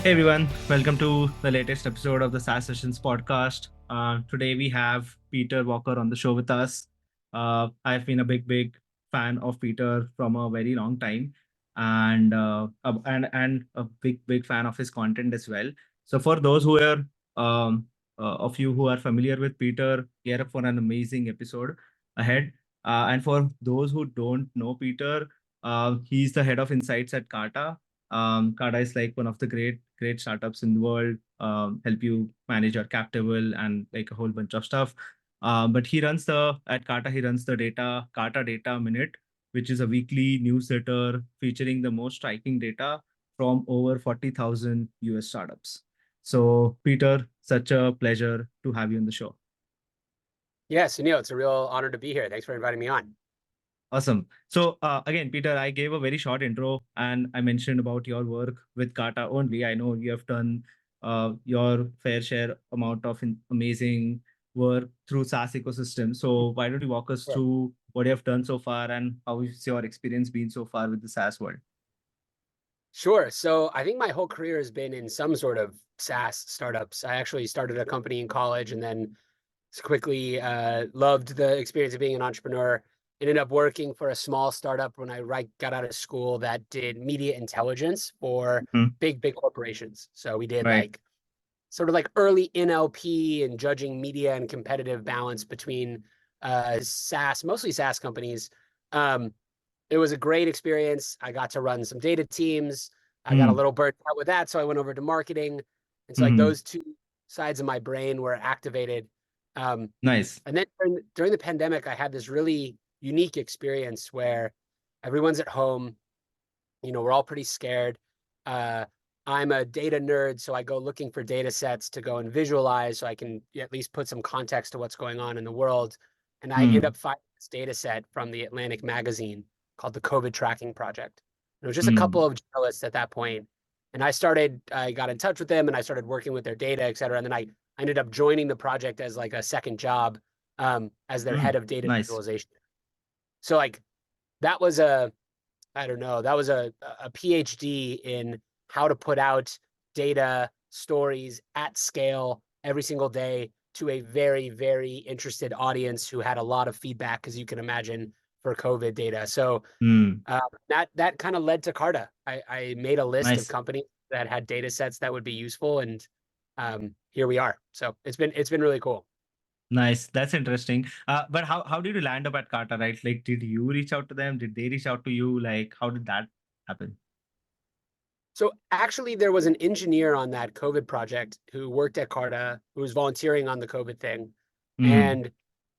Hey everyone, welcome to the latest episode of the SaaS Sessions podcast. Today we have Peter Walker on the show with us. I've been a big fan of Peter from a very long time, and a big fan of his content as well. So for those who are um, of you who are familiar with Peter, gear up for an amazing episode ahead. And for those who don't know Peter, he's the head of insights at Carta. Carta is like one of the great startups in the world. Help you manage your cap table and like a whole bunch of stuff. But he runs the at Carta. He runs the Carta Data Minute, which is a weekly newsletter featuring the most striking data from over 40,000 US startups. So, Peter, such a pleasure to have you on the show. Yes, Sunil, it's a real honor to be here. Thanks for inviting me on. Awesome. So again, Peter, I gave a very short intro and I mentioned about your work with Kata only. I know you have done your fair share amount of amazing work through SaaS ecosystem. So why don't you walk us Sure. through what you have done so far and how has your experience been so far with the SaaS world? Sure. So I think my whole career has been in some sort of SaaS startups. I actually started a company in college and then quickly loved the experience of being an entrepreneur. Ended up working for a small startup when I got out of school that did media intelligence for Mhm. big corporations. So we did Right. like sort of like early NLP and judging media and competitive balance between SaaS, mostly SaaS companies. Um, it was a great experience. I got to run some data teams. I got a Hmm. little burnt out with that, so I went over to marketing. And so like Hmm. those two sides of my brain were activated. Um, Nice. and then during the pandemic, I had this really unique experience where everyone's at home. We're all pretty scared. Uh, I'm a data nerd, so I go looking for data sets to go and visualize so I can at least put some context to what's going on in the world. And I end Hmm. up finding this data set from the Atlantic magazine called the COVID Tracking Project. And it was just a couple Hmm. of journalists at that point. And I got in touch with them and I started working with their data, et cetera. And then I ended up joining the project as like a second job as their Hmm. head of data Nice. visualization. So like that was I don't know. That was a PhD in how to put out data stories at scale every single day to a very interested audience who had a lot of feedback, as you can imagine, for COVID data. So Hmm. that kind of led to Carta. I made a list of Nice. companies that had data sets that would be useful, and here we are. So it's been really cool. Nice. That's interesting. But how did you land up at Carta, right? Like, did you reach out to them? Did they reach out to you? Like, how did that happen? So actually, there was an engineer on that COVID project who worked at Carta, who was volunteering on the COVID thing, Hmm. and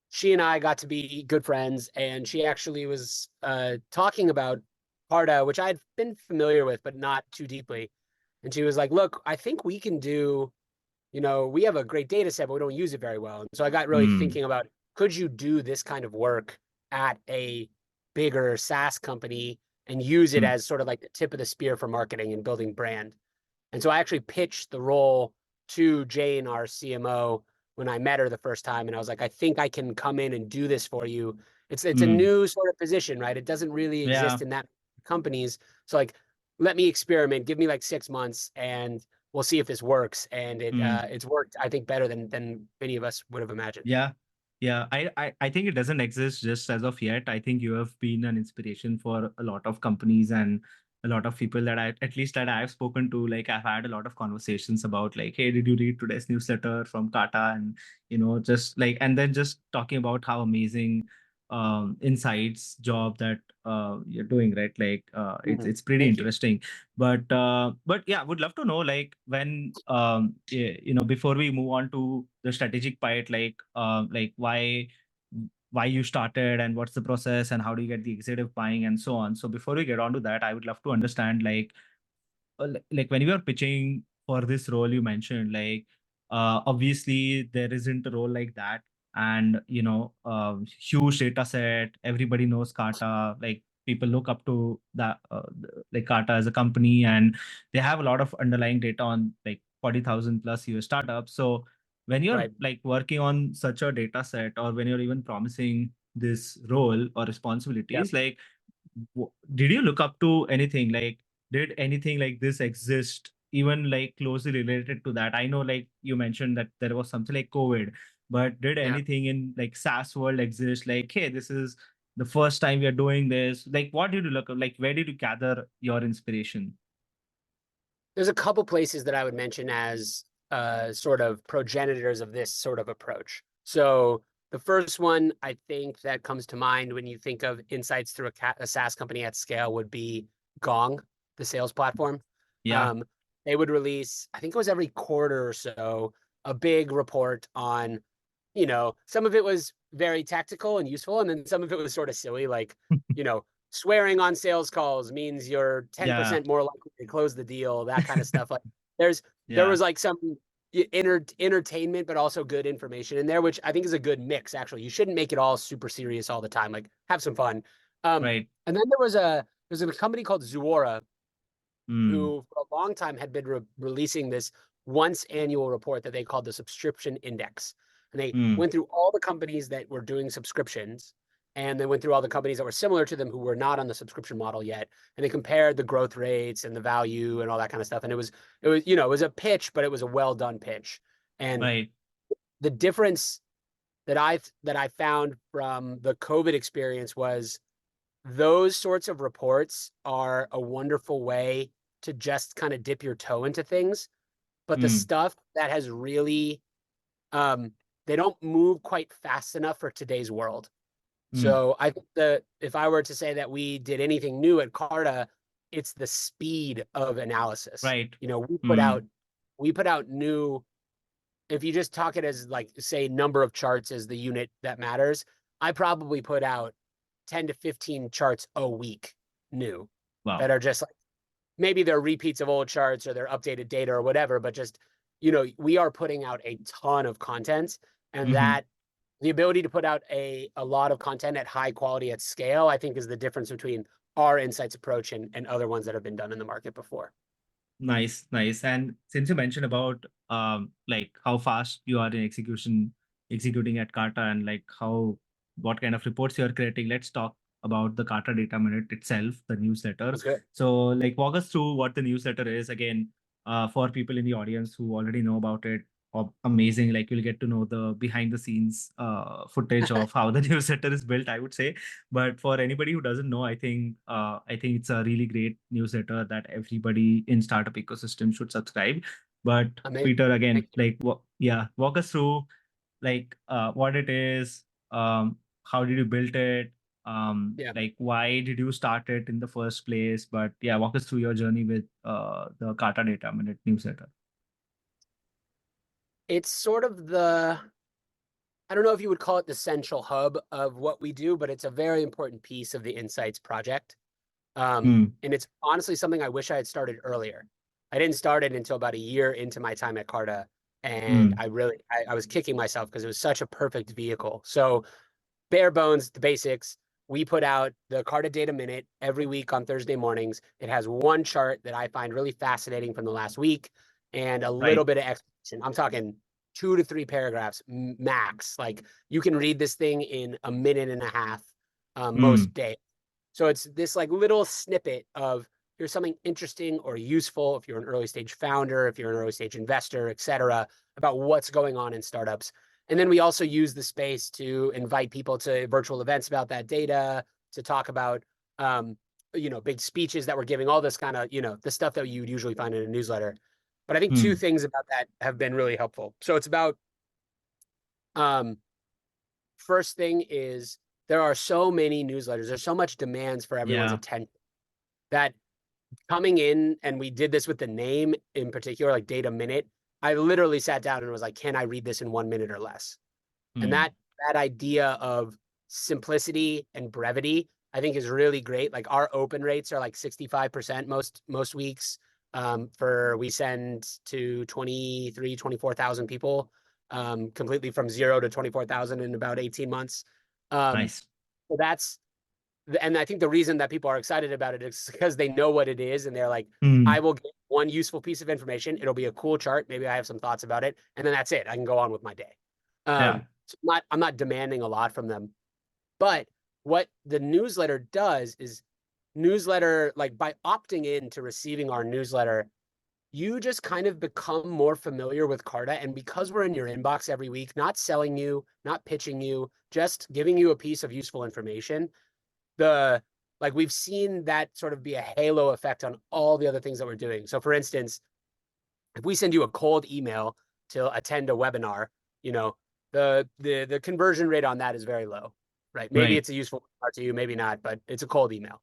she and I got to be good friends. And she actually was talking about Carta, which I'd been familiar with, but not too deeply. And she was like, "Look, I think we can do. We have a great data set, but we don't use it very well." And so I got really Hmm. thinking about, could you do this kind of work at a bigger SaaS company and use it Hmm. as sort of like the tip of the spear for marketing and building brand? And so I actually pitched the role to Jane, our CMO, when I met her the first time. And I was like, I think I can come in and do this for you. It's a Hmm. new sort of position, right? It doesn't really Yeah. exist in that companies. So like, let me experiment, give me like 6 months and we'll see if this works. And Hmm. it's worked, I think, better than many of us would have imagined. Yeah. Yeah. I think it doesn't exist just as of yet. I think you have been an inspiration for a lot of companies and a lot of people that at least that I've spoken to. Like, I've had a lot of conversations about like, hey, did you read today's newsletter from Kata? And, just like, and then just talking about how amazing insights job that you're doing, right? Like, Mhm. it's pretty Thank you. interesting. But yeah, would love to know like when before we move on to the strategic part, like why you started and what's the process and how do you get the executive buying and so on. So before we get on to that, I would love to understand like like when you are pitching for this role you mentioned, like obviously there isn't a role like that, and huge data set, everybody knows Kata, like people look up to that like Kata as a company, and they have a lot of underlying data on like 40,000 plus US startups. So when you're Right. like working on such a data set, or when you're even promising this role or Yeah. responsibilities, like did you look up to anything like did anything like this exist even like closely related to that? I know like you mentioned that there was something like COVID, but did Yeah. anything in like SaaS world exist? Like, hey, this is the first time we are doing this. Like, what did you look like? Where did you gather your inspiration? There's a couple places that I would mention as sort of progenitors of this sort of approach. So the first one I think that comes to mind when you think of insights through a SaaS company at scale would be Gong, the sales platform. Yeah. Um, they would release, I think it was every quarter or so, a big report on, some of it was very tactical and useful, and then some of it was sort of silly, like, swearing on sales calls means you're Yeah. 10% more likely to close the deal, that kind of stuff. Like there Yeah. was like some entertainment, but also good information in there, which I think is a good mix, actually. You shouldn't make it all super serious all the time. Like have some fun. Right. And then there's a company called Zuora Mm, who for a long time had been releasing this once annual report that they called the subscription index. And they mm, went through all the companies that were doing subscriptions, and they went through all the companies that were similar to them who were not on the subscription model yet. And they compared the growth rates and the value and all that kind of stuff. And it was a pitch, but it was a well done pitch. And right. the difference that I found from the COVID experience was those sorts of reports are a wonderful way to just kind of dip your toe into things. But the Mm, stuff that has really, um, they don't move quite fast enough for today's world. mm, So I think that if I were to say that we did anything new at Carta, it's the speed of analysis. right. We Mm, put out new, if you just talk it as like say number of charts as the unit that matters, I probably put out 10 to 15 charts a week new wow. that are just like maybe they're repeats of old charts or they're updated data or whatever, but just, we are putting out a ton of content, and Hmm. that the ability to put out a lot of content at high quality at scale, I think is the difference between our insights approach and other ones that have been done in the market before. Nice, nice. And since you mentioned about like how fast you are in executing at Carta and like how what kind of reports you are creating, let's talk about the Carta Data Minute itself, the newsletter. That's good. So like walk us through what the newsletter is again, for people in the audience who already know about it. Amazing, like you'll get to know the behind the scenes footage of how the newsletter is built, I would say. But for anybody who doesn't know, I think it's a really great newsletter that everybody in startup ecosystem should subscribe. But Amazing. Peter, Thank again, you. like yeah, walk us through like what it is, how did you build it, Yeah. like why did you start it in the first place? But yeah, walk us through your journey with the Carta Data Minute newsletter. It's sort of I don't know if you would call it the central hub of what we do, but it's a very important piece of the Insights project. Mm, And it's honestly something I wish I had started earlier. I didn't start it until about a year into my time at Carta. And mm, I was kicking myself because it was such a perfect vehicle. So bare bones, the basics. We put out the Carta Data Minute every week on Thursday mornings. It has one chart that I find really fascinating from the last week and a little right. bit of explanation. I'm talking 2 to 3 paragraphs max. Like you can read this thing in a minute and a half Mm, most days. So it's this like little snippet of here's something interesting or useful if you're an early stage founder, if you're an early stage investor, et cetera, about what's going on in startups. And then we also use the space to invite people to virtual events about that data, to talk about, big speeches that we're giving, all this kind of, the stuff that you would usually find in a newsletter. But I think two mm, things about that have been really helpful. So it's about, um, first thing is there are so many newsletters. There's so much demands for everyone's yeah. attention that coming in, and we did this with the name in particular, like Data Minute. I literally sat down and was like, can I read this in 1 minute or less? And Mm, that idea of simplicity and brevity, I think is really great. Like our open rates are like 65% most weeks. For we send to 24,000 people, completely from 0 to 24,000 in about 18 months. Um, nice. so and I think the reason that people are excited about it is because they know what it is and they're like, Mm, I will get one useful piece of information. It'll be a cool chart. Maybe I have some thoughts about it, and then that's it. I can go on with my day. yeah. So I'm not demanding a lot from them. But what the newsletter does is newsletter, like by opting in to receiving our newsletter, you just kind of become more familiar with Carta. And because we're in your inbox every week, not selling you, not pitching you, just giving you a piece of useful information, the like we've seen that sort of be a halo effect on all the other things that we're doing. So for instance, if we send you a cold email to attend a webinar, you know, the conversion rate on that is very low, right? Maybe Right. it's a useful webinar to you, maybe not, but it's a cold email.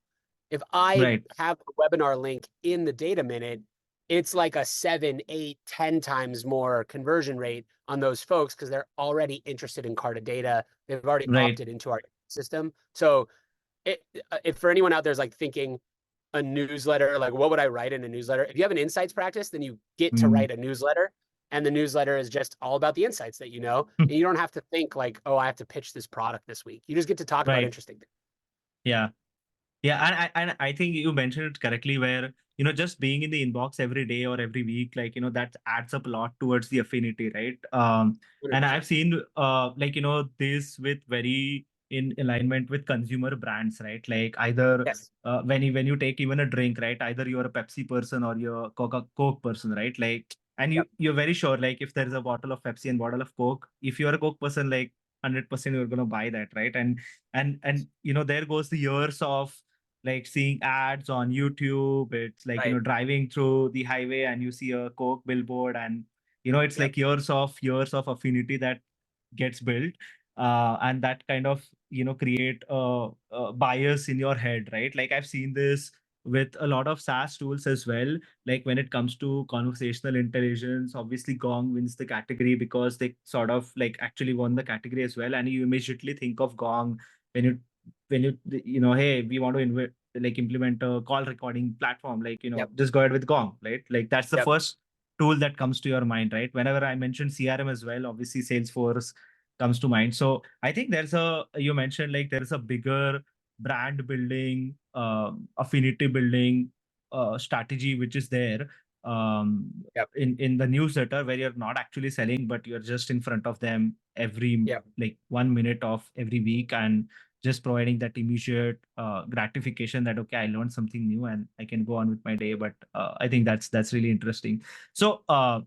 If I Right. have a webinar link in the data minute, it's like a 7, 8, 10 times more conversion rate on those folks because they're already interested in Carta data. They've already Right. opted into our system. So if for anyone out there is like thinking a newsletter, like what would I write in a newsletter? If you have an insights practice, then you get to Mm. write a newsletter. And the newsletter is just all about the insights that you know. And you don't have to think like, oh, I have to pitch this product this week. You just get to talk about Right. interesting things. Yeah. Yeah, and I think you mentioned it correctly where, just being in the inbox every day or every week, like, that adds up a lot towards the affinity, right? And I've 100%. seen, this with very in alignment with consumer brands, right? Like either Yes. when you take even a drink, right? Either you're a Pepsi person or you're a Coke person, right? Like, and Yep. you're very sure, like, if there's a bottle of Pepsi and bottle of Coke, if you're a Coke person, like 100% you're gonna buy that, right? And there goes the years of like seeing ads on YouTube. It's like, Right. driving through the highway and you see a Coke billboard, and it's Yep. like years of affinity that gets built. And that kind of, create a bias in your head, right? Like I've seen this with a lot of SaaS tools as well. Like when it comes to conversational intelligence, obviously Gong wins the category because they sort of like actually won the category as well. And you immediately think of Gong when hey, we want to implement a call recording platform, like, Yep. just go ahead with Gong, right? Like that's the Yep. first tool that comes to your mind, right? Whenever I mentioned CRM as well, obviously Salesforce comes to mind. So I think you mentioned like there's a bigger brand building, affinity building strategy which is there, um, Yep. in the newsletter, where you're not actually selling, but you're just in front of them every Yep. like 1 minute of every week, and just providing that immediate gratification that, okay, I learned something new and I can go on with my day. But I think that's really interesting. So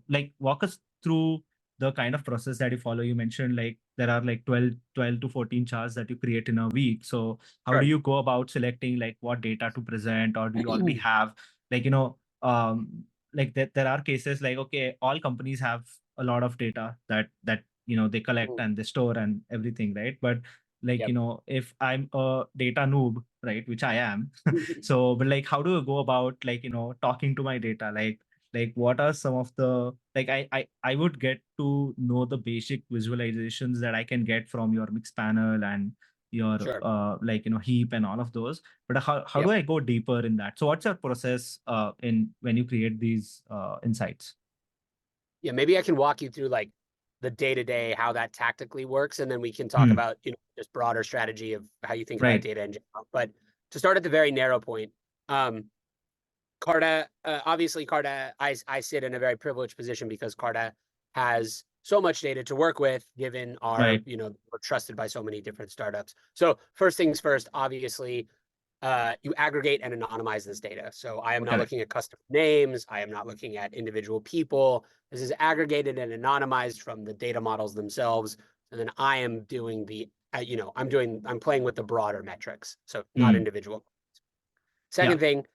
like walk us through the kind of process that you follow. You mentioned like there are like 12 to 14 charts that you create in a week. So how do Sure. you go about selecting like what data to present, or do you already have like, like that there are cases like, okay, all companies have a lot of data that they collect and they store and everything, right? But like, Yep. if I'm a data noob, right, which I am, so but like how do you go about like, talking to my data, like what are some of the like I would get to know the basic visualizations that I can get from your mix panel and your Sure. like, heap and all of those. But how do Yep. I go deeper in that? So what's your process in when you create these insights? Yeah. Maybe I can walk you through like the day to day, how that tactically works. And then we can talk Hmm. about, just broader strategy of how you think about Right. data in general. But to start at the very narrow point, um, Carta, obviously, Carta, I sit in a very privileged position because Carta has so much data to work with, given our, Right. we're trusted by so many different startups. So, first things first, obviously, you aggregate and anonymize this data. So, I am not Correct. looking at customer names, I am not looking at individual people. This is aggregated and anonymized from the data models themselves. And then I am doing I'm playing with the broader metrics. So, not Hmm. individual. Yeah. Second thing,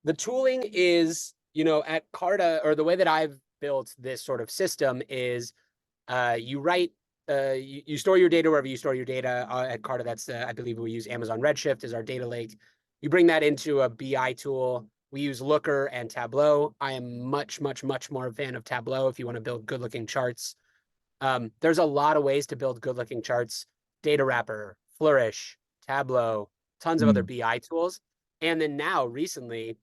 the tooling is, at Carta, or the way that I've built this sort of system is you store your data wherever you store your data. At Carta, that's, I believe we use Amazon Redshift as our data lake. You bring that into a BI tool. We use Looker and Tableau. I am much, much, much more a fan of Tableau if you want to build good looking charts. There's a lot of ways to build good looking charts: Data Wrapper, Flourish, Tableau, tons of other Hmm. BI tools. And then now recently,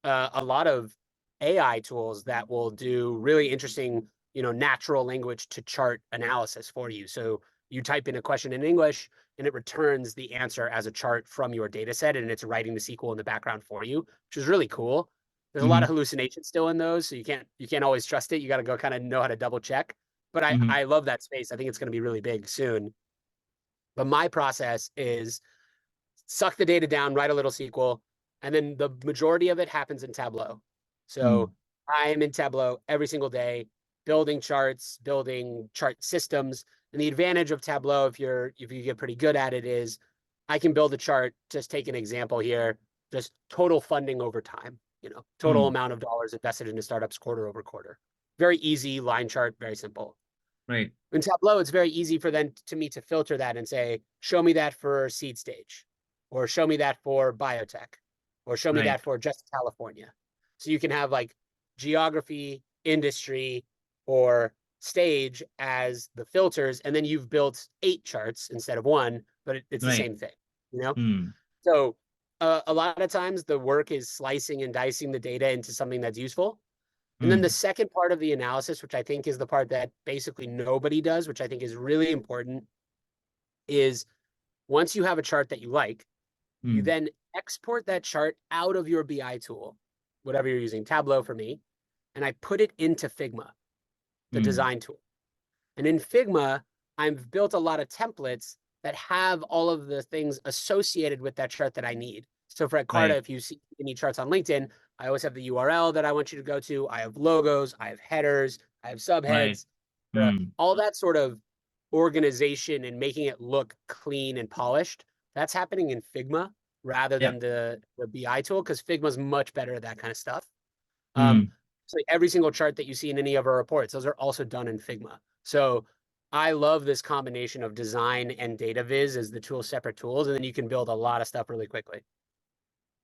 a lot of AI tools that will do really interesting, natural language to chart analysis for you. So you type in a question in English and it returns the answer as a chart from your data set, and it's writing the SQL in the background for you, which is really cool. There's a lot Hmm. of hallucination still in those, so you can't always trust it. You got to go kind of know how to double check. But I Hmm. I love that space. I think it's going to be really big soon. But my process is suck the data down, write a little SQL, and then the majority of it happens in Tableau. So Hmm. I am in Tableau every single day, building charts, building chart systems. And the advantage of Tableau, if you get pretty good at it, is I can build a chart. Just take an example here, just total funding over time, total Hmm. amount of dollars invested into startups quarter over quarter. Very easy line chart, very simple. Right. In Tableau, it's very easy for them to me to filter that and say, show me that for seed stage, or show me that for biotech, or show me Right. that for just California. So you can have like geography, industry, or stage as the filters, and then you've built 8 charts instead of one, but it's the Right. same thing. Hmm. So a lot of times the work is slicing and dicing the data into something that's useful. And then the Hmm. second part of the analysis, which I think is the part that basically nobody does, which I think is really important, is once you have a chart that you like, you Hmm. then export that chart out of your BI tool, whatever you're using, Tableau for me, and I put it into Figma, the Hmm. design tool. And in Figma, I've built a lot of templates that have all of the things associated with that chart that I need. So for Carta, Right. if you see any charts on LinkedIn, I always have the URL that I want you to go to. I have logos, I have headers, I have Right. subheads, Hmm. all that sort of organization and making it look clean and polished. That's happening in Figma rather Yeah. than the BI tool, because Figma is much better at that kind of stuff. Hmm. So every single chart that you see in any of our reports, those are also done in Figma. So I love this combination of design and data viz as the two separate tools, and then you can build a lot of stuff really quickly.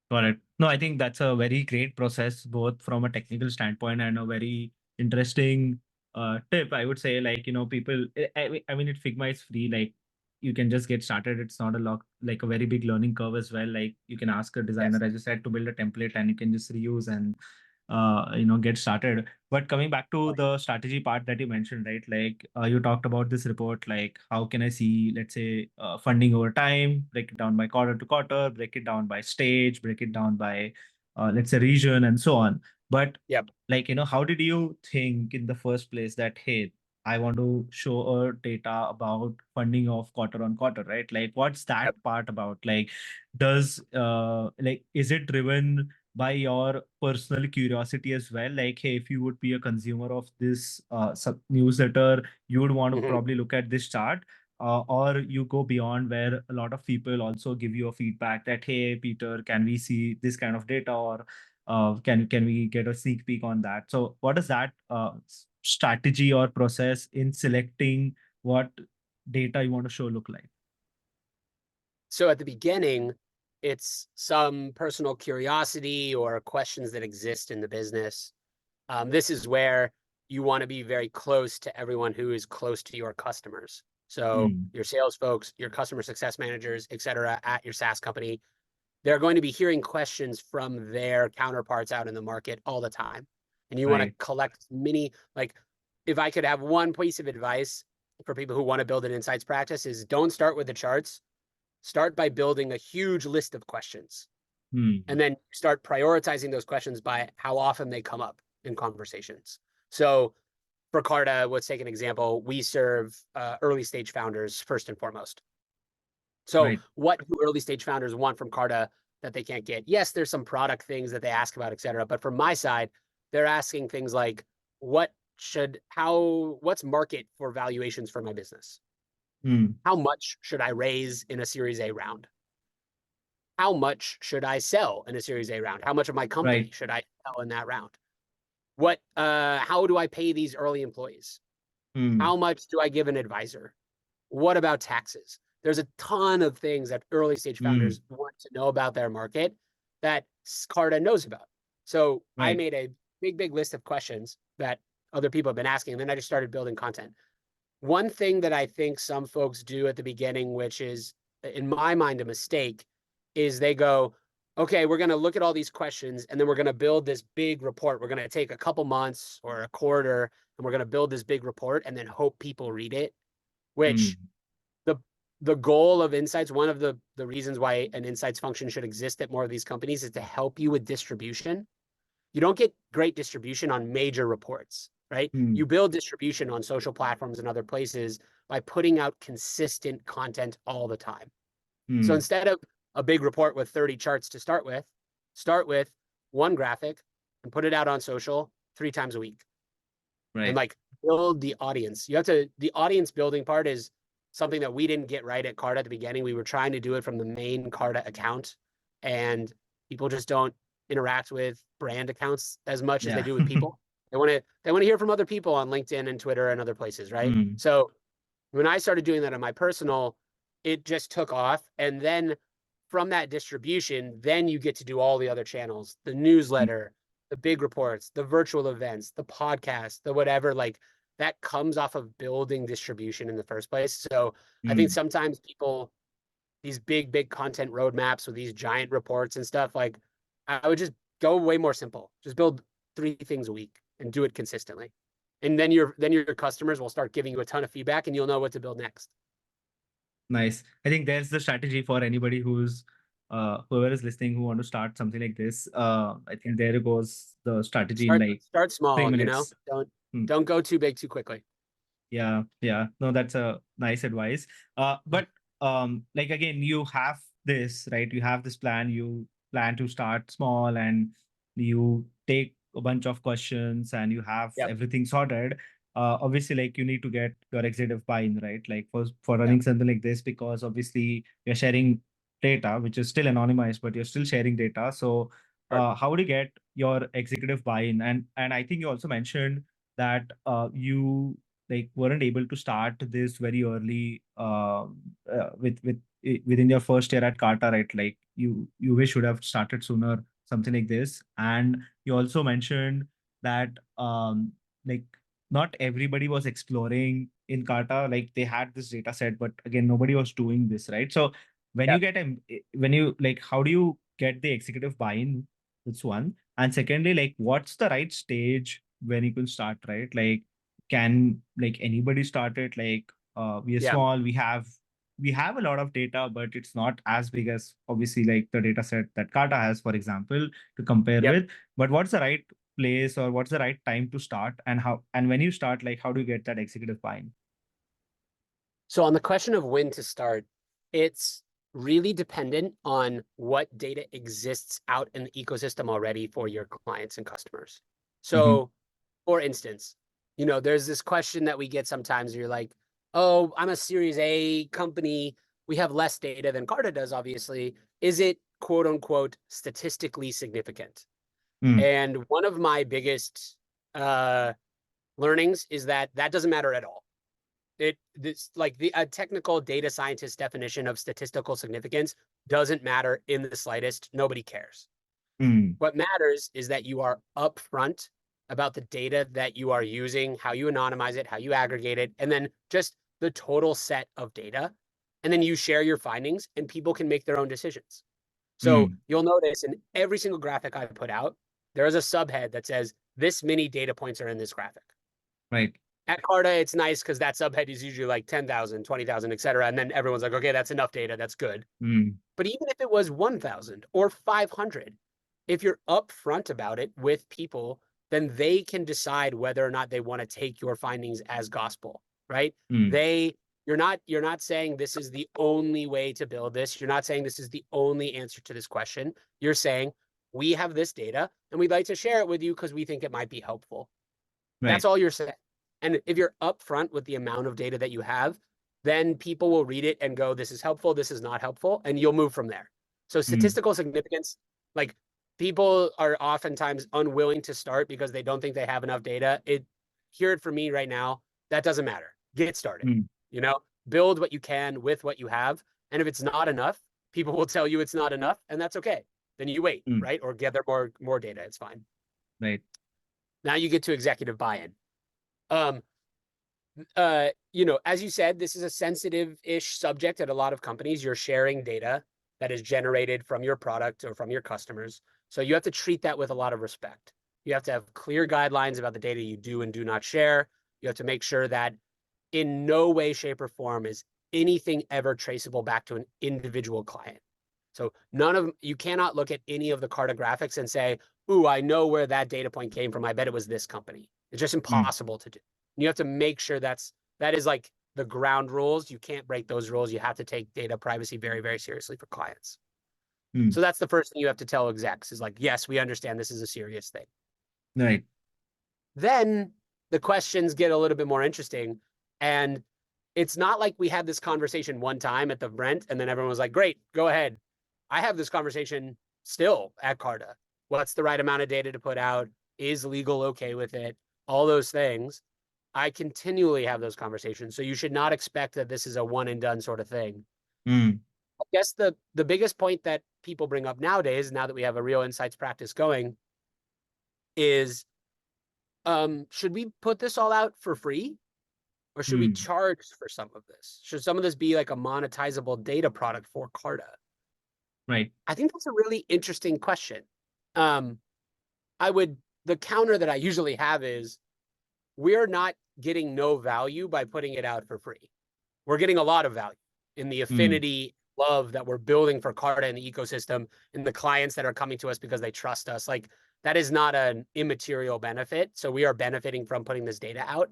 Got it. No, I think that's a very great process, both from a technical standpoint and a very interesting tip. I would say, like, people, I mean, Figma is free. Like, you can just get started. It's not a lot, like a very big learning curve as well. Like, you can ask a Yes. designer, as you said, to build a template and you can just reuse and, get started. But coming back to the strategy part that you mentioned, right? Like, you talked about this report, like, how can I see, let's say, funding over time, break it down by quarter to quarter, break it down by stage, break it down by, let's say, region, and so on. But, Yep. like, how did you think in the first place that, hey, I want to show a data about funding of quarter on quarter, right? Like, what's that Yep. part about? Like, is it driven by your personal curiosity as well? Like, hey, if you would be a consumer of this newsletter, you would want to Mhm. probably look at this chart. Or you go beyond, where a lot of people also give you a feedback that, hey, Peter, can we see this kind of data, or can we get a sneak peek on that? So what does that strategy or process in selecting what data you want to show look like? So at the beginning, it's some personal curiosity or questions that exist in the business. This is where you want to be very close to everyone who is close to your customers. So Hmm. your sales folks, your customer success managers, et cetera, at your SaaS company, they're going to be hearing questions from their counterparts out in the market all the time. And you want to Right. collect many, like, if I could have one piece of advice for people who want to build an insights practice, is don't start with the charts. Start by building a huge list of questions, Hmm. and then start prioritizing those questions by how often they come up in conversations. So for Carta, let's take an example. We serve early stage founders first and foremost. So Right. what do early stage founders want from Carta that they can't get? Yes, there's some product things that they ask about, et cetera. But from my side, they're asking things like, what's market for valuations for my business? Hmm. How much should I raise in a Series A round? How much should I sell in a Series A round? How much of my company Right. should I sell in that round? How do I pay these early employees? Hmm. How much do I give an advisor? What about taxes? There's a ton of things that early stage Hmm. founders want to know about their market that Carta knows about. So I Right. made a big list of questions that other people have been asking, and then I just started building content. One thing that I think some folks do at the beginning, which is, in my mind, a mistake, is they go, okay, we're going to look at all these questions and then we're going to build this big report. We're going to take a couple months or a quarter and we're going to build this big report and then hope people read it, which Hmm. the the goal of insights, one of the reasons why an insights function should exist at more of these companies, is to help you with distribution. You don't get great distribution on major reports, right? Hmm. You build distribution on social platforms and other places by putting out consistent content all the time. So Hmm. instead of a big report with 30 charts to start with one graphic and put it out on social 3 times a week. And Right. like build the audience. The audience building part is something that we didn't get right at Carta at the beginning. We were trying to do it from the main Carta account, and people just don't interact with brand accounts as much as they Yeah. do with people. They want to hear from other people on LinkedIn and Twitter and other places, right? Mm. So when I started doing that on my personal, it just took off. And then from that distribution, then you get to do all the other channels, the Mm. newsletter, the big reports, the virtual events, the podcast, the whatever, like that comes off of building distribution in the first place. So I think Mm. sometimes people, these big content roadmaps with these giant reports and stuff, like I would just go way more simple. Just build 3 things a week and do it consistently. And then your customers will start giving you a ton of feedback and you'll know what to build next. Nice. I think there's the strategy for anybody who's whoever is listening who want to start something like this. I think there goes the strategy in like Start three small, you know? minutes. Don't Hmm. don't go too big too quickly. Yeah, yeah. No, that's a nice advice. But like again, you have this, right? You have this plan, you plan to start small and you take a bunch of questions and you have Yep. everything sorted. Obviously, like you need to get your executive buy-in, right? Like for Yep. running something like this, because obviously you're sharing data, which is still anonymized, but you're still sharing data. So Sure. how would you get your executive buy-in? And I think you also mentioned that you like weren't able to start this very early within your first year at Carta, right? Like you wish would have started sooner, something like this. And you also mentioned that like not everybody was exploring in Carta, like they had this data set, but again, nobody was doing this, right? So when you Yep. get when you like, how do you get the executive buy-in? That's one. And secondly, like what's the right stage when you can start, right? Like can like anybody start it? Like we are Yeah. small, we have a lot of data, but it's not as big as obviously like the data set that Carta has, for example, to compare Yep. with. But what's the right place or what's the right time to start, and how, and when you start, like how do you get that executive buy-in? So on the question of when to start, it's really dependent on what data exists out in the ecosystem already for your clients and customers. Mm-hmm. So, for instance, there's this question that we get sometimes where you're like, oh, I'm a Series A company. We have less data than Carta does, obviously. Is it quote unquote statistically significant? Mm. And one of my biggest uh, learnings is that that doesn't matter at all. This like the a technical data scientist definition of statistical significance doesn't matter in the slightest. Nobody cares. Mm. What matters is that you are upfront about the data that you are using, how you anonymize it, how you aggregate it, and then just the total set of data. And then you share your findings and people can make their own decisions. So Mm. you'll notice in every single graphic I put out, there is a subhead that says this many data points are in this graphic. Right. At Carta, it's nice because that subhead is usually like 10,000, 20,000, et cetera. And then everyone's like, okay, that's enough data. That's good. Mm. But even if it was 1,000 or 500, if you're upfront about it with people, then they can decide whether or not they want to take your findings as gospel, right? Mm. You're not saying this is the only way to build this. You're not saying this is the only answer to this question. You're saying we have this data and we'd like to share it with you because we think it might be helpful. That's Right. all you're saying. And if you're upfront with the amount of data that you have, then people will read it and go, this is helpful, this is not helpful, and you'll move from there. So Mm. statistical significance, like people are oftentimes unwilling to start because they don't think they have enough data. Hear it from me right now. That doesn't matter. Get started. Mm. Build what you can with what you have. And if it's not enough, people will tell you it's not enough, and that's okay. Then you wait, Mm. right? Or gather more data. It's fine. Right. Now you get to executive buy-in. Um, as you said, this is a sensitive-ish subject at a lot of companies. You're sharing data that is generated from your product or from your customers. So you have to treat that with a lot of respect. You have to have clear guidelines about the data you do and do not share. You have to make sure that in no way, shape, or form is anything ever traceable back to an individual client. So you cannot look at any of the cartographics and say, ooh, I know where that data point came from. I bet it was this company. It's just Mm. impossible to do. You have to make sure that is like the ground rules. You can't break those rules. You have to take data privacy very, very seriously for clients. Mm. So that's the first thing you have to tell execs is like, yes, we understand this is a serious thing. Right. Then the questions get a little bit more interesting. And it's not like we had this conversation one time at the Brent and then everyone was like, great, go ahead. I have this conversation still at Carta. What's the right amount of data to put out? Is legal okay with it? All those things. I continually have those conversations. So you should not expect that this is a one and done sort of thing. Mm, I guess the biggest point that people bring up nowadays, now that we have a real insights practice going, is should we put this all out for free? Or should we mm, charge for some of this? Should some of this be like a monetizable data product for Carta? right. I think that's a really interesting question. Um, the counter that I usually have is we're not getting no value by putting it out for free. We're getting a lot of value in the Mm, affinity love that we're building for Carta and the ecosystem and the clients that are coming to us because they trust us. Like that is not an immaterial benefit. So we are benefiting from putting this data out.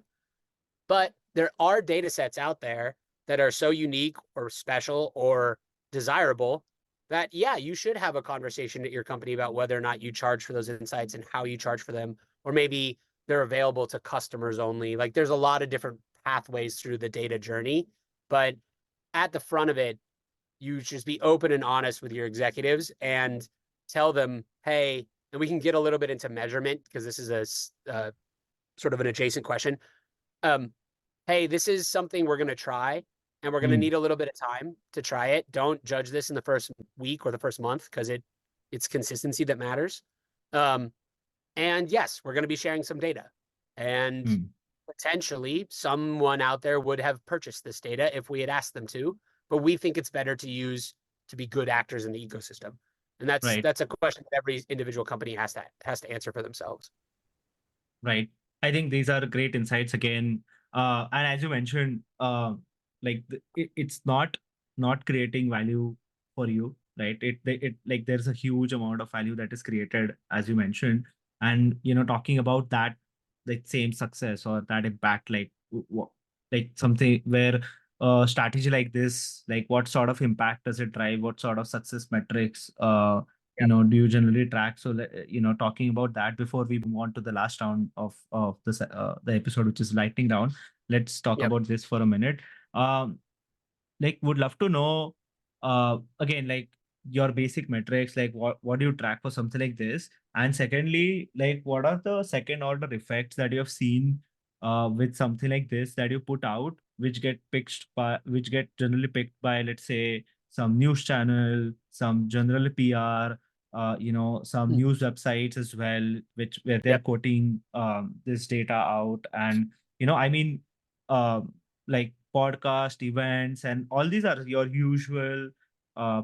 But there are data sets out there that are so unique or special or desirable that, yeah, you should have a conversation at your company about whether or not you charge for those insights and how you charge for them. Or maybe they're available to customers only. Like there's a lot of different pathways through the data journey. But at the front of it, you just be open and honest with your executives and tell them, hey, and we can get a little bit into measurement because this is a sort of an adjacent question. Um, hey, this is something we're going to try and we're going to mm, need a little bit of time to try it. Don't judge this in the first week or the first month because it's consistency that matters. Um, and yes, we're going to be sharing some data. And mm, potentially someone out there would have purchased this data if we had asked them to, but we think it's better to use to be good actors in the ecosystem. And right. that's a question that every individual company has to answer for themselves. Right. I think these are great insights again. And as you mentioned, it's not creating value for you, right? It like there's a huge amount of value that is created, as you mentioned, and talking about that, like same success or that impact, like something where strategy like this, like what sort of impact does it drive? What sort of success metrics? Do you generally track? So talking about that before we move on to the last round of this the episode, which is lightning round, let's talk Yep. about this for a minute. um like would love to know again, like your basic metrics, like what do you track for something like this, and secondly, like what are the second order effects that you have seen with something like this that you put out, which get generally picked by, let's say, some news channel, some general PR, some Mm. news websites as well, which where they're Yep. quoting this data out. And I mean, um like podcast events and all these are your usual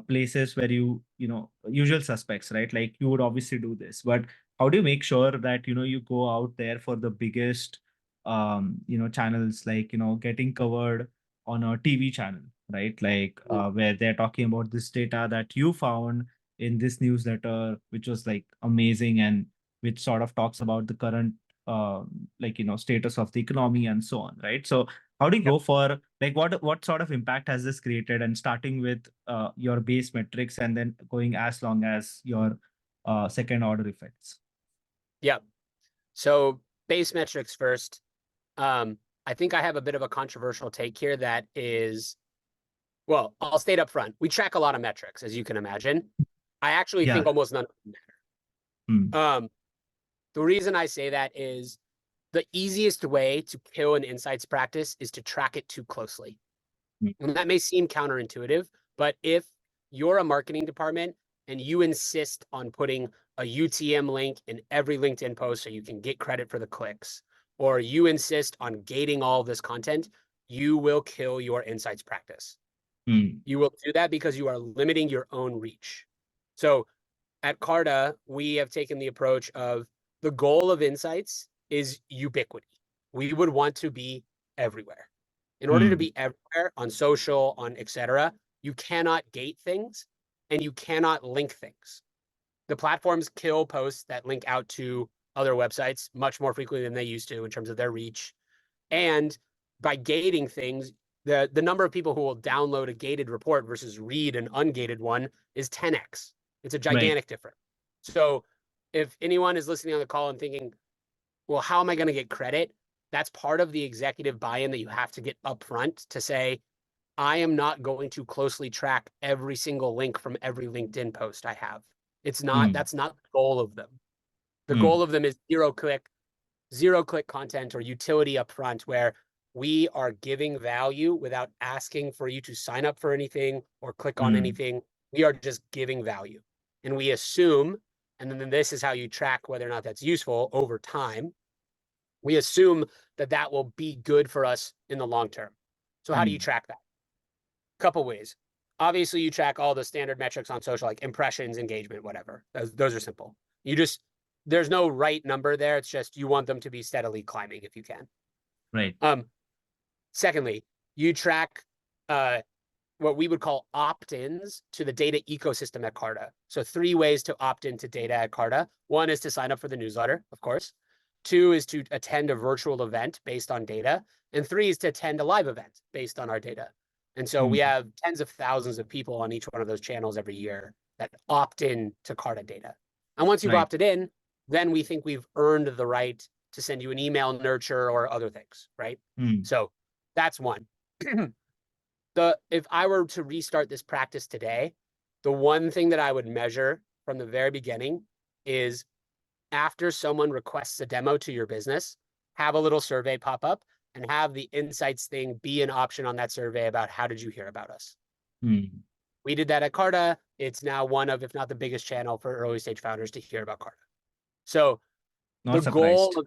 places where usual suspects, right? Like you would obviously do this, but how do you make sure that you go out there for the biggest channels, like getting covered on a TV channel, right? Like Mm. where they're talking about this data that you found in this newsletter, which was like amazing, and which sort of talks about the current status of the economy and so on, right? So how do you Yep. go for, like, what sort of impact has this created, and starting with your base metrics and then going as long as your second order effects? Yep. So base metrics first. Um, I think I have a bit of a controversial take here that is, well, I'll state up front. We track a lot of metrics, as you can imagine. I actually think Yeah. almost none of them Mm, matter. The reason I say that is the easiest way to kill an insights practice is to track it too closely. mm, And that may seem counterintuitive, but if you're a marketing department and you insist on putting a UTM link in every LinkedIn post so you can get credit for the clicks, or you insist on gating all of this content, you will kill your insights practice. mm, You will do that because you are limiting your own reach. So at Carta, we have taken the approach of the goal of insights is ubiquity. We would want to be everywhere. In order to mm, be everywhere on social, on etc., you cannot gate things and you cannot link things. The platforms kill posts that link out to other websites much more frequently than they used to in terms of their reach. And by gating things, the number of people who will download a gated report versus read an ungated one is 10x. It's a right. gigantic difference. So if anyone is listening on the call and thinking, well, how am I going to get credit? That's part of the executive buy-in that you have to get upfront to say, I am not going to closely track every single link from every LinkedIn post I have. That's not the goal of them. The goal of them is zero click content or utility upfront, where we are giving value without asking for you to sign up for anything or click on anything. We are just giving value. And we assume, and then this is how you track whether or not that's useful over time. We assume that that will be good for us in the long term. So how do you track that? Couple ways. Obviously, you track all the standard metrics on social, like impressions, engagement, whatever. Those are simple. There's no right number there. It's just you want them to be steadily climbing if you can. Right. Secondly, you track what we would call opt-ins to the data ecosystem at Carta. So 3 ways to opt into data at Carta. 1 is to sign up for the newsletter, of course. 2 is to attend a virtual event based on data. And 3 is to attend a live event based on our data. And so we have tens of thousands of people on each one of those channels every year that opt in to Carta data. And once you've opted in, then we think we've earned the right to send you an email nurture or other things, right? So that's one. If I were to restart this practice today, the one thing that I would measure from the very beginning is, after someone requests a demo to your business, have a little survey pop up and have the insights thing be an option on that survey about how did you hear about us. We did that at Carta. It's now one of, if not the biggest channel for early stage founders to hear about Carta. So Not surprised.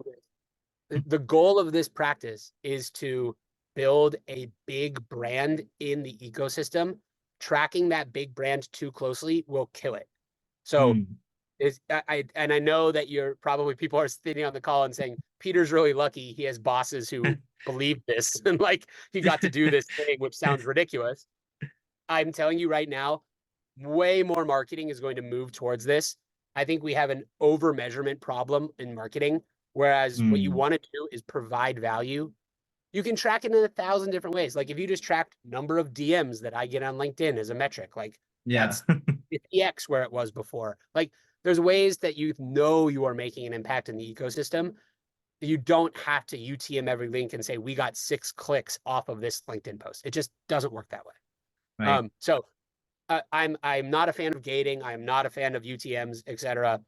the goal of this practice is to build a big brand in the ecosystem. Tracking that big brand too closely will kill it. So I know that people are sitting on the call and saying, Peter's really lucky he has bosses who believe this and like he got to do this thing, which sounds ridiculous. I'm telling you right now, way more marketing is going to move towards this. I think we have an over measurement problem in marketing, whereas what you want to do is provide value. You can track it in 1,000 different ways. Like if you just tracked number of DMs that I get on LinkedIn as a metric, like that's 50x where it was before. Like there's ways that you know you are making an impact in the ecosystem. You don't have to UTM every link and say, we got 6 clicks off of this LinkedIn post. It just doesn't work that way. Right. So I'm not a fan of gating. I'm not a fan of UTMs, etc.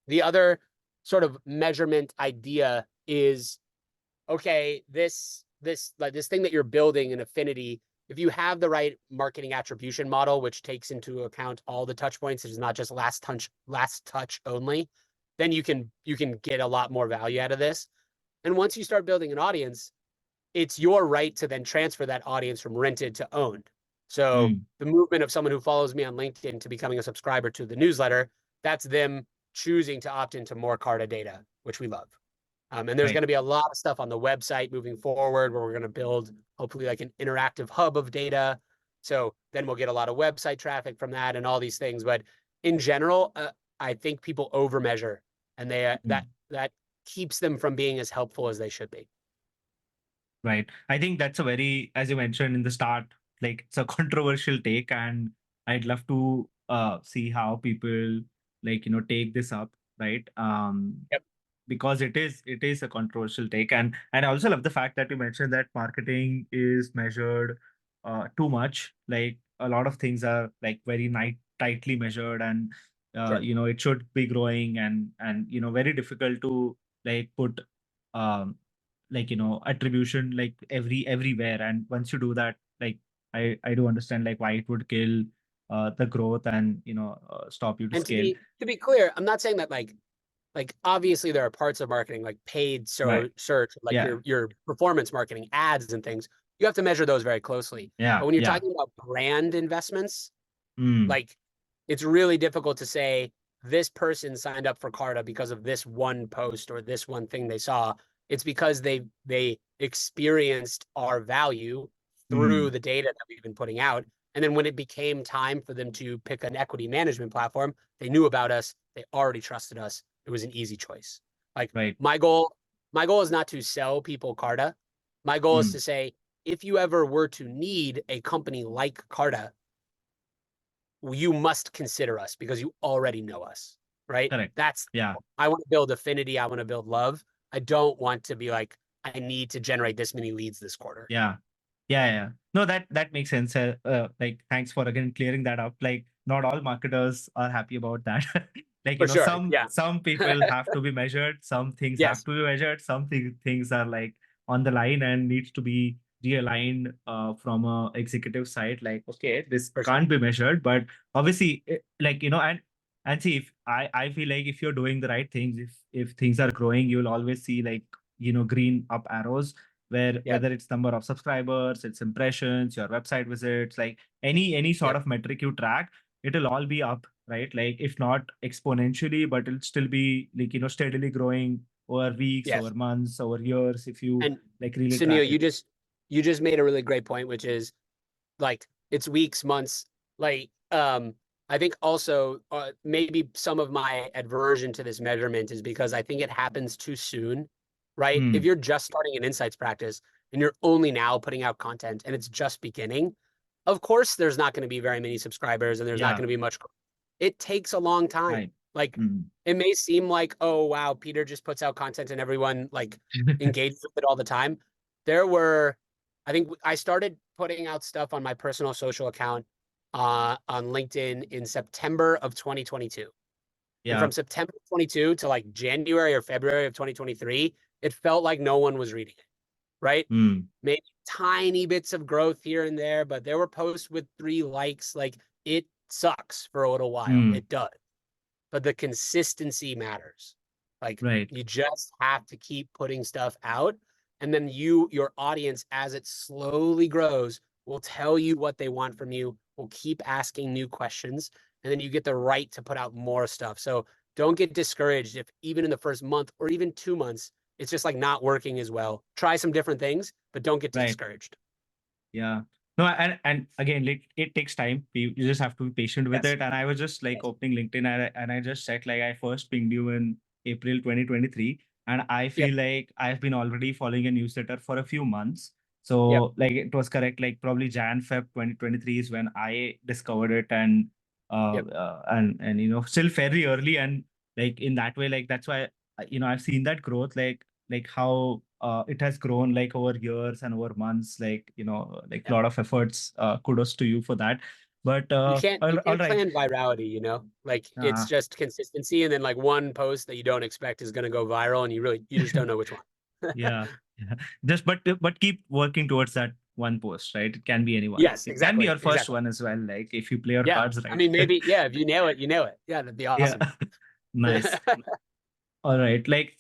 The other sort of measurement idea is, okay, this thing that you're building in Affinity, if you have the right marketing attribution model, which takes into account all the touch points, it is not just last touch only, then you can get a lot more value out of this. And once you start building an audience, it's your right to then transfer that audience from rented to owned. So the movement of someone who follows me on LinkedIn to becoming a subscriber to the newsletter, that's them choosing to opt into more Carta data, which we love. And there's going to be a lot of stuff on the website moving forward where we're going to build hopefully like an interactive hub of data. So then we'll get a lot of website traffic from that and all these things. But in general, I think people over measure, and that keeps them from being as helpful as they should be. Right. I think that's a very, as you mentioned in the start, like it's a controversial take, and I'd love to see how people take this up, right? Yep. Because it is a controversial take, and I also love the fact that you mentioned that marketing is measured too much. Like a lot of things are like very tightly measured, and Sure. it should be growing, and very difficult to like put attribution like everywhere. And once you do that, like I do understand like why it would kill the growth and stop you to And to scale. be clear, I'm not saying that like obviously there are parts of marketing like paid Right. search, like Yeah. your performance marketing, ads and things. You have to measure those very closely. Yeah. But when you're Yeah. talking about brand investments, Mm, like it's really difficult to say this person signed up for Carta because of this one post or this one thing they saw. It's because they experienced our value through the data that we've been putting out. And then when it became time for them to pick an equity management platform, they knew about us. They already trusted us. It was an easy choice. Like right. my goal is not to sell people Carta. My goal is to say, if you ever were to need a company like Carta, you must consider us because you already know us. right? Correct. That's, Yeah. I want to build affinity. I want to build love. I don't want to be like, I need to generate this many leads this quarter. Yeah. Yeah. No, that makes sense. Like, thanks for again clearing that up. Like, not all marketers are happy about that. Like, For sure. some Yeah. people have to be measured, some things have Yes. to be measured, some things are like on the line and needs to be realigned from a executive side. Like, okay, this For sure. can't be measured, but obviously, like, and see, if I feel like if you're doing the right things, if things are growing, you'll always see like green up arrows, where Yep. whether it's number of subscribers, it's impressions, your website visits, like any sort Yep. of metric you track, it'll all be up, right? Like, if not exponentially, but it'll still be like steadily growing over weeks, Yes. over months, over years, if you And like really track Sunil, it. you just made a really great point, which is like it's weeks, months. Like I think also maybe some of my aversion to this measurement is because I think it happens too soon, right? If Hmm. you're just starting an insights practice and you're only now putting out content and it's just beginning, of course there's not going to be very many subscribers and there's not Yeah. going to be much. It takes a long time. Right. Like Hmm. it may seem like, oh wow, Peter just puts out content and everyone like engages with it all the time. There were, I think I started putting out stuff on my personal social account on LinkedIn in September of 2022. And Yeah. from September 22 to like January or February of 2023, it felt like no one was reading it, right? Hmm. Maybe tiny bits of growth here and there, but there were posts with 3 likes. Like it sucks for a little while. Hmm. It does. But the consistency matters. Like Right. you just have to keep putting stuff out. And then your audience, as it slowly grows, will tell you what they want from you, will keep asking new questions. And then you get the right to put out more stuff. So don't get discouraged if even in the first month or even 2 months, it's just like not working as well. Try some different things, but don't get Right. discouraged. Yeah. No, and again, like, it takes time. You just have to be patient with Yes. it. And I was just like Yes. opening LinkedIn, and I just checked, like, I first pinged you in April 2023. And I Yep. feel like I've been already following a newsletter for a few months. Yep. So like it was correct, like probably Feb 2023 is when I discovered it. Yep. And still fairly early. And like in that way, like that's why I've seen that growth, like how it has grown like over years and over months, like like a Yep. lot of efforts. Kudos to you for that. But You all can't right. plan virality, you know? Like it's uh, just consistency and then like one post that you don't expect is going to go viral and you just don't know which one. yeah, yeah, just but keep working towards that one post, right? It can be anyone, Yes, it can be exactly. your first Exactly. one as well, like if you play your Yeah. cards I right. mean, maybe, yeah, if you nail it, you nail it. Yeah, that'd be Yeah. awesome. Nice. All right. Like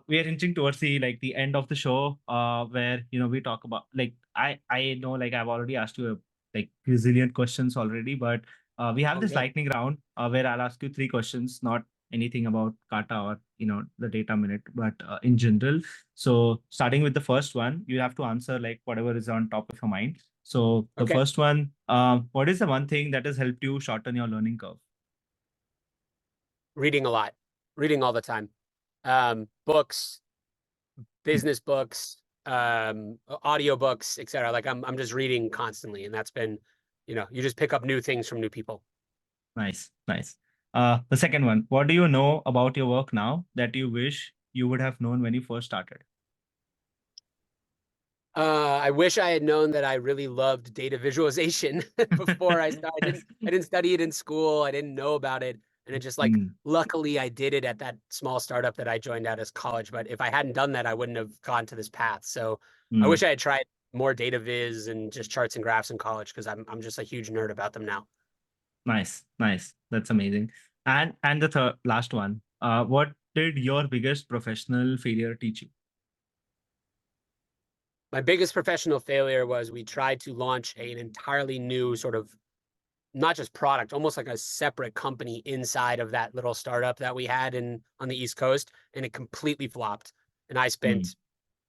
we are inching towards the end of the show, where we talk about, like, I know, like, I've already asked you like gazillion questions already, but we have Oh, this good. lightning round where I'll ask you 3 questions, not anything about Kata or the data minute, but in general. So starting with the first one, you have to answer like whatever is on top of your mind. So the Okay. first one, what is the one thing that has helped you shorten your learning curve? Reading a lot, reading all the time. Books, business books, audio books, etc. Like I'm just reading constantly. And that's been, you just pick up new things from new people. Nice, nice. The second one, what do you know about your work now that you wish you would have known when you first started? I wish I had known that I really loved data visualization before I started. I didn't study it in school. I didn't know about it. And it just like, Mm, luckily I did it at that small startup that I joined out as college. But if I hadn't done that, I wouldn't have gone to this path. So I mm. wish I had tried more data viz and just charts and graphs in college because I'm just a huge nerd about them now. Nice, nice. That's amazing. And the last one, what did your biggest professional failure teach you? My biggest professional failure was we tried to launch an entirely new sort of not just product, almost like a separate company inside of that little startup that we had in on the East Coast, and it completely flopped. And Mm,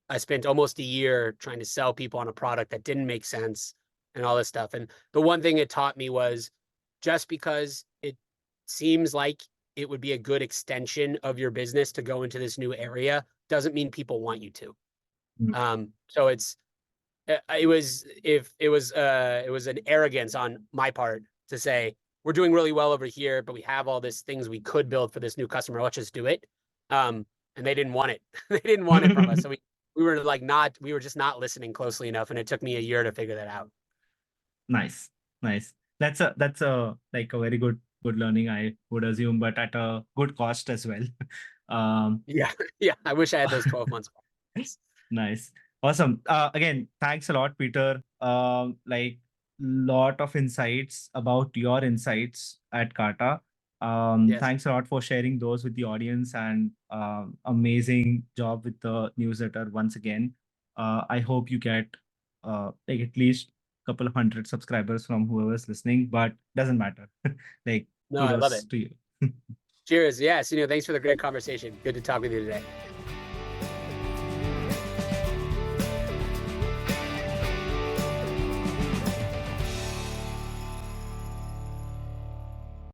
I spent almost a year trying to sell people on a product that didn't make sense and all this stuff. And the one thing it taught me was just because it seems like it would be a good extension of your business to go into this new area doesn't mean people want you to. mm, So it was if it was an arrogance on my part to say we're doing really well over here, but we have all these things we could build for this new customer. Let's just do it. And they didn't want it. They didn't want it from us. So we were like we were just not listening closely enough, and it took me a year to figure that out. Nice, nice. That's a like a very good learning, I would assume, but at a good cost as well. Yeah, yeah. I wish I had those 12 months. Nice. Awesome. Again, thanks a lot, Peter. Like lot of insights about your insights at Carta. Yes. Thanks a lot for sharing those with the audience, and amazing job with the newsletter once again. I hope you get like at least a couple of hundred subscribers from whoever's listening, but doesn't matter. Like No, I love kudos it. to you. Cheers. Yes. Thanks for the great conversation. Good to talk with you today.